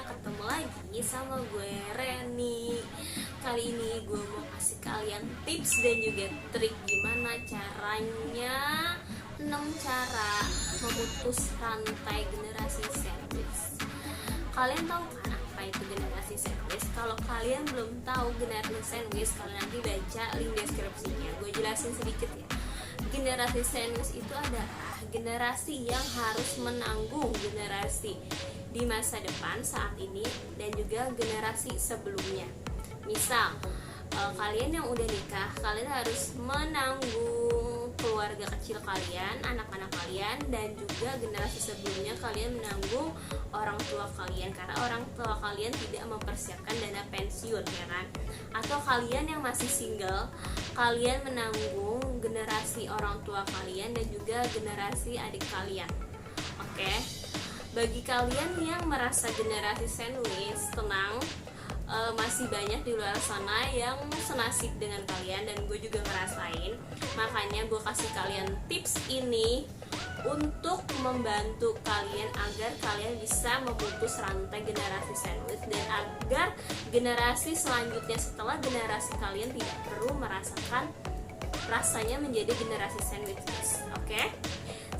ketemu lagi sama gue Reni. Kali ini gue mau kasih kalian tips dan juga trik gimana caranya 6 cara memutus rantai generasi sandwich. Kalian tahu kan apa itu generasi sandwich? Kalau kalian belum tahu generasi sandwich, kalian nanti baca link deskripsinya. Gue jelasin sedikit ya. Generasi sandwich itu adalah generasi yang harus menanggung generasi di masa depan saat ini dan juga generasi sebelumnya. Misal kalian yang udah nikah, kalian harus menanggung keluarga kecil kalian, anak-anak kalian, dan juga generasi sebelumnya kalian menanggung orang tua kalian karena orang tua kalian tidak mempersiapkan dana pensiun, ya kan? Atau kalian yang masih single, kalian menanggung generasi orang tua kalian dan juga generasi adik kalian. Oke. Bagi kalian yang merasa generasi sandwich, tenang, masih banyak di luar sana yang senasib dengan kalian dan gue juga ngerasain. Makanya gue kasih kalian tips ini untuk membantu kalian agar kalian bisa memutus rantai generasi sandwich dan agar generasi selanjutnya setelah generasi kalian tidak perlu merasakan rasanya menjadi generasi sandwich, guys. Oke?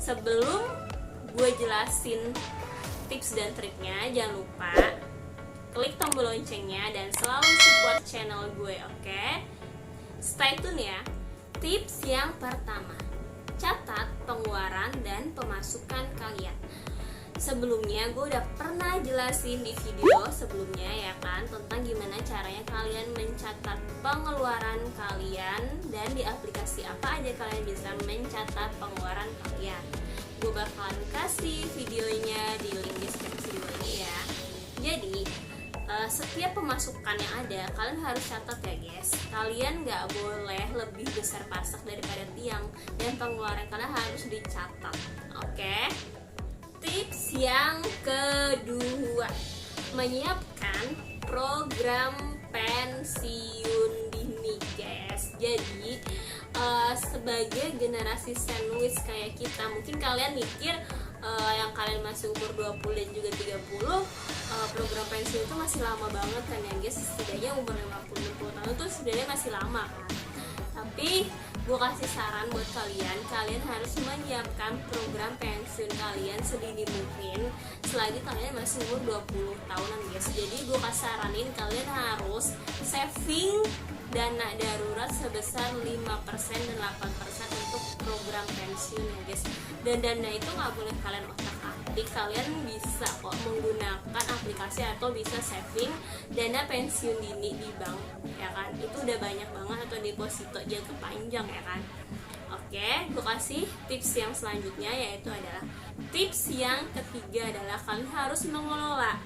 Sebelum gue jelasin tips dan triknya, jangan lupa klik tombol loncengnya dan selalu support channel gue, oke? Stay tune ya. Tips yang pertama, catat pengeluaran dan pemasukan kalian. Sebelumnya gue udah pernah jelasin di video sebelumnya, ya kan, tentang gimana caranya kalian mencatat pengeluaran kalian dan di aplikasi apa aja kalian bisa mencatat pengeluaran kalian. Gue bakalan kasih videonya di link deskripsi ini ya. Jadi setiap pemasukan yang ada kalian harus catat ya, guys. Kalian nggak boleh lebih besar pasak daripada tiang dan pengeluaran kalian harus dicatat. Oke? Tips yang kedua, menyiapkan program pensiun dini, guys. Jadi sebagai generasi sandwich kayak kita, mungkin kalian mikir yang kalian masih umur 20 dan juga 30, program pensiun itu masih lama banget kan ya, guys. Setidaknya umur 50-60 tahun itu sebenarnya masih lama kan. Tapi gue kasih saran buat kalian, kalian harus menyiapkan program pensiun kalian sedini mungkin selagi kalian masih umur 20 tahunan, guys. Jadi gue kasih saranin kalian harus saving dana darurat sebesar 5% dan 8% untuk program pensiun ya, guys. Dan dana itu nggak boleh kalian otak-atik, kalian bisa kok menggunakan aplikasi atau bisa saving dana pensiun dini di bank, ya kan. Itu udah banyak banget, atau deposito jangka panjang, ya kan. Oke, gue kasih tips yang selanjutnya, yaitu adalah tips yang ketiga adalah kalian harus mengelola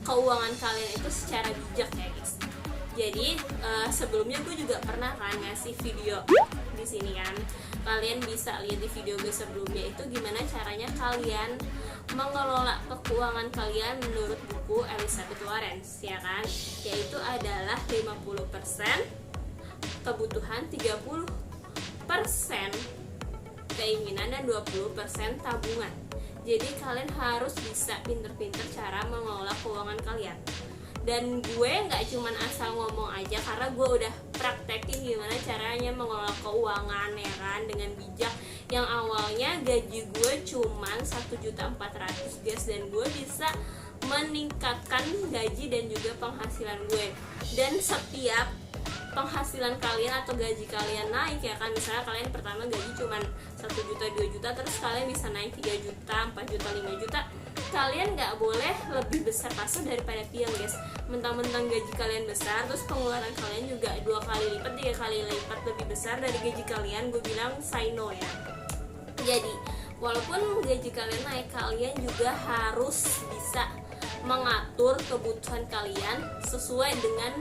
keuangan kalian itu secara bijak ya, guys. Jadi sebelumnya gue juga pernah kan ngasih video di sini kan. Kalian bisa lihat di video gue sebelumnya itu gimana caranya kalian mengelola keuangan kalian menurut buku Elizabeth Warren, ya kan? Yaitu adalah 50% kebutuhan, 30% keinginan, dan 20% tabungan. Jadi kalian harus bisa pinter-pinter cara mengelola keuangan kalian. Dan gue nggak cuman asal ngomong aja, karena gue udah praktekin gimana caranya mengelola keuangan, ya kan, dengan bijak. Yang awalnya gaji gue cuman 1.400.000, guys, dan gue bisa meningkatkan gaji dan juga penghasilan gue. Dan setiap penghasilan kalian atau gaji kalian naik, ya kan, misalnya kalian pertama gaji cuman 1 juta 2 juta, terus kalian bisa naik 3 juta 4 juta 5 juta, kalian nggak boleh lebih besar pasak daripada tiang, guys. Mentang-mentang gaji kalian besar terus pengeluaran kalian juga 2 kali lipat 3 kali lipat lebih besar dari gaji kalian, gue bilang say no ya. Jadi walaupun gaji kalian naik, kalian juga harus bisa mengatur kebutuhan kalian sesuai dengan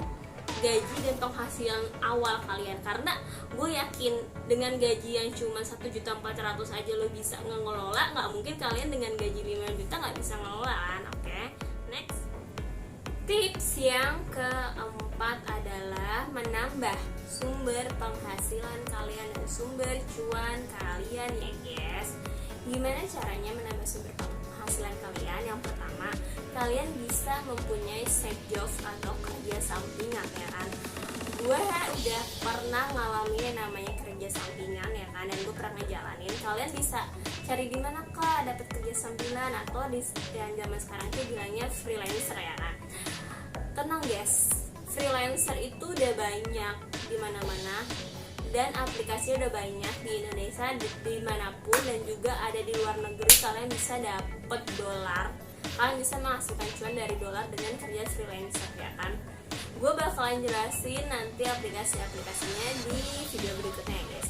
gaji dan penghasilan awal kalian. Karena gue yakin dengan gaji yang cuma 1.400.000 aja lo bisa ngelola, nggak mungkin kalian dengan gaji 5 juta nggak bisa ngelola kan. Oke, next. Tips yang keempat adalah menambah sumber penghasilan kalian dan sumber cuan kalian ya, guys. Gimana caranya menambah sumber penghasilan penghasilan kalian. Yang pertama, kalian bisa mempunyai side job atau kerja sampingan ya kan. Gue udah pernah ngalamin namanya kerja sampingan ya kan, dan gue pernah ngejalanin. Kalian bisa cari di mana kak dapat kerja sampingan, atau di yang zaman sekarang tuh bilangnya freelancer ya kan. Tenang guys, freelancer itu udah banyak di mana-mana, dan aplikasinya udah banyak di Indonesia, dimanapun, dan juga ada di luar negeri. Kalian bisa dapet dolar, kalian bisa menghasilkan cuan dari dolar dengan kerja freelancer ya kan. Gue bakalan jelasin nanti aplikasi-aplikasinya di video berikutnya ya guys.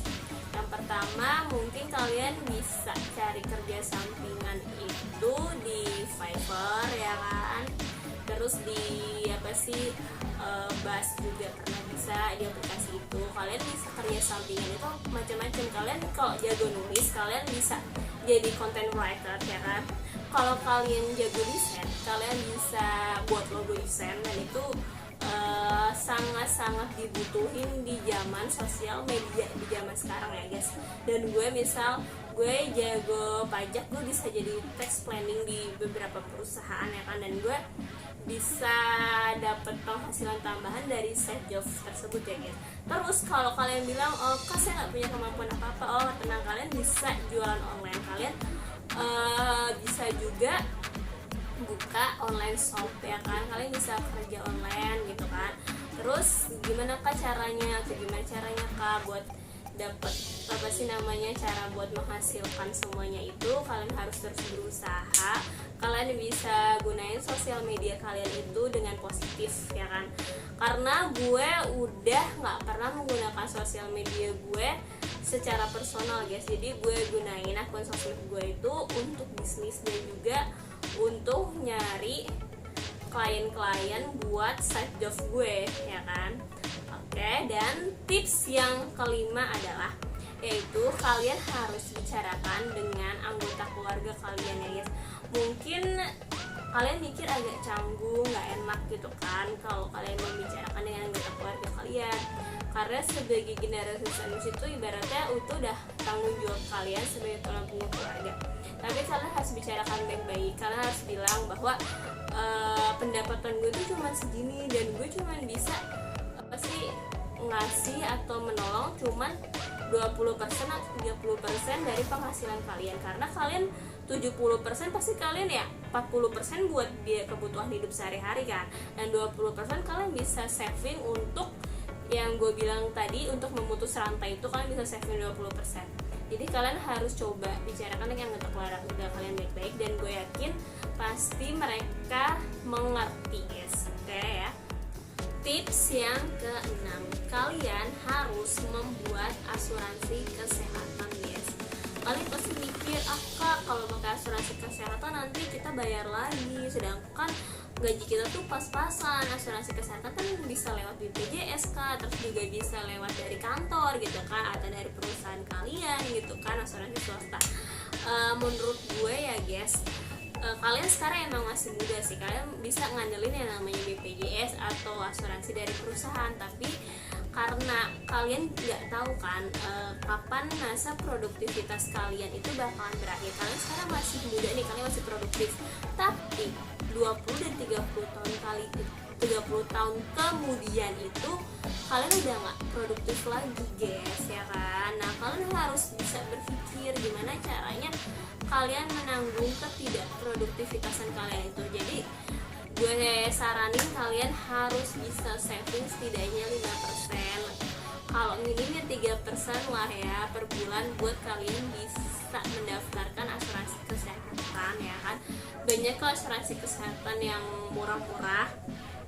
Yang pertama, mungkin kalian bisa cari kerja sampingan itu di Fiverr ya kan. Terus di Bas juga pernah bisa di aplikasi itu. Kalian bisa kerja sampingan itu macam-macam. Kalian kalau jago nulis, kalian bisa jadi content writer ya kan. Kalau kalian jago desain, kalian bisa buat logo desain, dan itu sangat-sangat dibutuhin di zaman sosial media di zaman sekarang ya guys. Dan gue jago pajak, gue bisa jadi tax planning di beberapa perusahaan ya kan, dan gue bisa dapat penghasilan tambahan dari side job tersebut ya guys. Terus kalau kalian bilang, oh kak saya nggak punya kemampuan apa-apa, oh tenang, kalian bisa jualan online. Kalian bisa juga buka online shop ya kan, kalian bisa kerja online gitu kan. Terus gimana caranya kak buat dapat cara buat menghasilkan semuanya itu? Kalian harus terus berusaha. Kalian bisa gunain sosial media kalian itu dengan positif ya kan, karena gue udah nggak pernah menggunakan sosial media gue secara personal guys. Jadi gue gunain akun sosial gue itu untuk bisnis dan juga untuk nyari klien-klien buat side job gue ya kan. Oke, dan tips yang kelima adalah yaitu kalian harus bicarakan dengan anggota keluarga kalian ya guys. Mungkin kalian mikir agak canggung, nggak enak gitu kan kalau kalian membicarakan dengan anggota keluarga kalian, karena sebagai generasi sandwich itu ibaratnya itu udah tanggung jawab kalian sebagai tulang punggung keluarga. Tapi kalian harus bicarakan baik-baik. Kalian harus bilang bahwa pendapatan gue tuh cuma segini, dan gue cuma bisa ngasih atau menolong cuman 20% atau 30% dari penghasilan kalian, karena kalian 70% pasti kalian ya 40% buat biaya kebutuhan hidup sehari-hari kan, dan 20% kalian bisa saving untuk yang gue bilang tadi, untuk memutus rantai itu kalian bisa saving 20%. Jadi kalian harus coba bicarakan dengan anggota keluarga kalian baik-baik, dan gue yakin pasti mereka mengerti guys. Oke ya. Tips yang keenam, kalian harus membuat asuransi kesehatan guys. Kalian pasti mikir, kak kalau pakai asuransi kesehatan nanti kita bayar lagi, sedangkan gaji kita tuh pas-pasan. Asuransi kesehatan kan bisa lewat BPJS kak, terus juga bisa lewat dari kantor gitu kan, atau dari perusahaan kalian gitu kan, asuransi swasta. Menurut gue ya guys, kalian sekarang emang masih muda sih, kalian bisa ngandelin yang namanya BPJS atau asuransi dari perusahaan. Tapi karena kalian nggak tahu kan kapan masa produktivitas kalian itu bakalan berakhir. Kalian sekarang masih muda nih, kalian masih produktif, tapi 20 dan 30 tahun kemudian itu kalian udah nggak produktif lagi guys ya kan. Nah kalian harus bisa berpikir gimana caranya kalian menanggung ketidakproduktivitasan kalian itu. Jadi gue saranin kalian harus bisa saving setidaknya 5%, kalau minimnya 3% lah ya per bulan, buat kalian bisa mendaftarkan asuransi kesehatan ya kan. Banyak kok asuransi kesehatan yang murah-murah,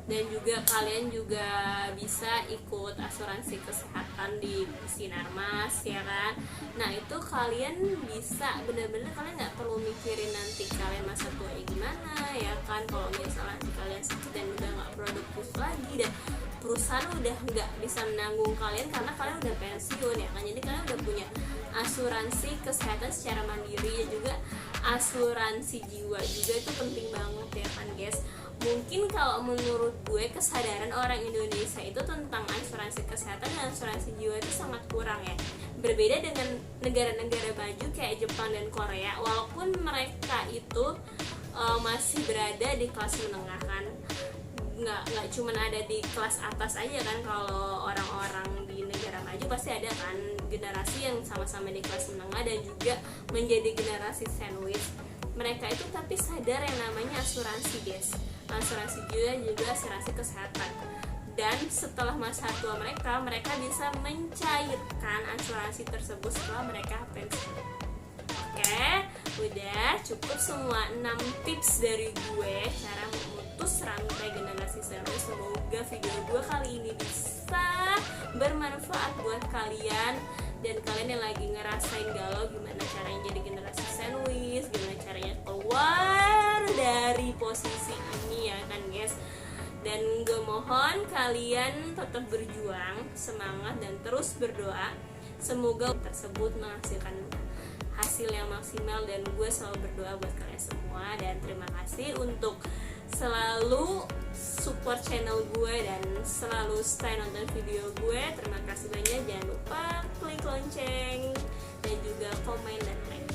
dan juga kalian juga bisa ikut asuransi kesehatan di Sinarmas ya kan. Nah itu kalian bisa bener-bener, kalian nggak perlu mikirin nanti kalian masa tua gimana ya kan. Kalau misalnya kalian sakit dan udah nggak produktif lagi, dan perusahaan udah nggak bisa menanggung kalian karena kalian udah pensiun ya kan. Jadi kalian udah punya asuransi kesehatan secara mandiri, ya juga asuransi jiwa juga itu penting banget ya kan guys. Mungkin kalau menurut gue kesadaran orang Indonesia itu tentang asuransi kesehatan dan asuransi jiwa itu sangat kurang ya. Berbeda dengan negara-negara maju kayak Jepang dan Korea, walaupun mereka itu masih berada di kelas menengah kan, nggak cuman ada di kelas atas aja kan. Kalau orang-orang di negara maju pasti ada kan generasi yang sama-sama di kelas menengah dan juga menjadi generasi sandwich. Mereka itu tapi sadar yang namanya asuransi guys, asuransi jiwa juga asuransi kesehatan. Dan setelah masa tua mereka bisa mencairkan asuransi tersebut setelah mereka pensiun. Oke, udah cukup semua 6 tips dari gue cara memutus rantai generasi sandwich. Semoga video gue kali ini bisa bermanfaat buat kalian dan kalian yang lagi ngerasain galau gimana caranya jadi generasi sandwich, gimana caranya keluar dari posisi ini ya kan guys. Dan gue mohon kalian tetap berjuang, semangat dan terus berdoa. Semoga tersebut menghasilkan hasil yang maksimal dan gue selalu berdoa buat kalian semua. Dan terima kasih untuk selalu support channel gue dan selalu stay nonton video gue. Terima kasih banyak, jangan lupa klik lonceng dan juga komen dan like.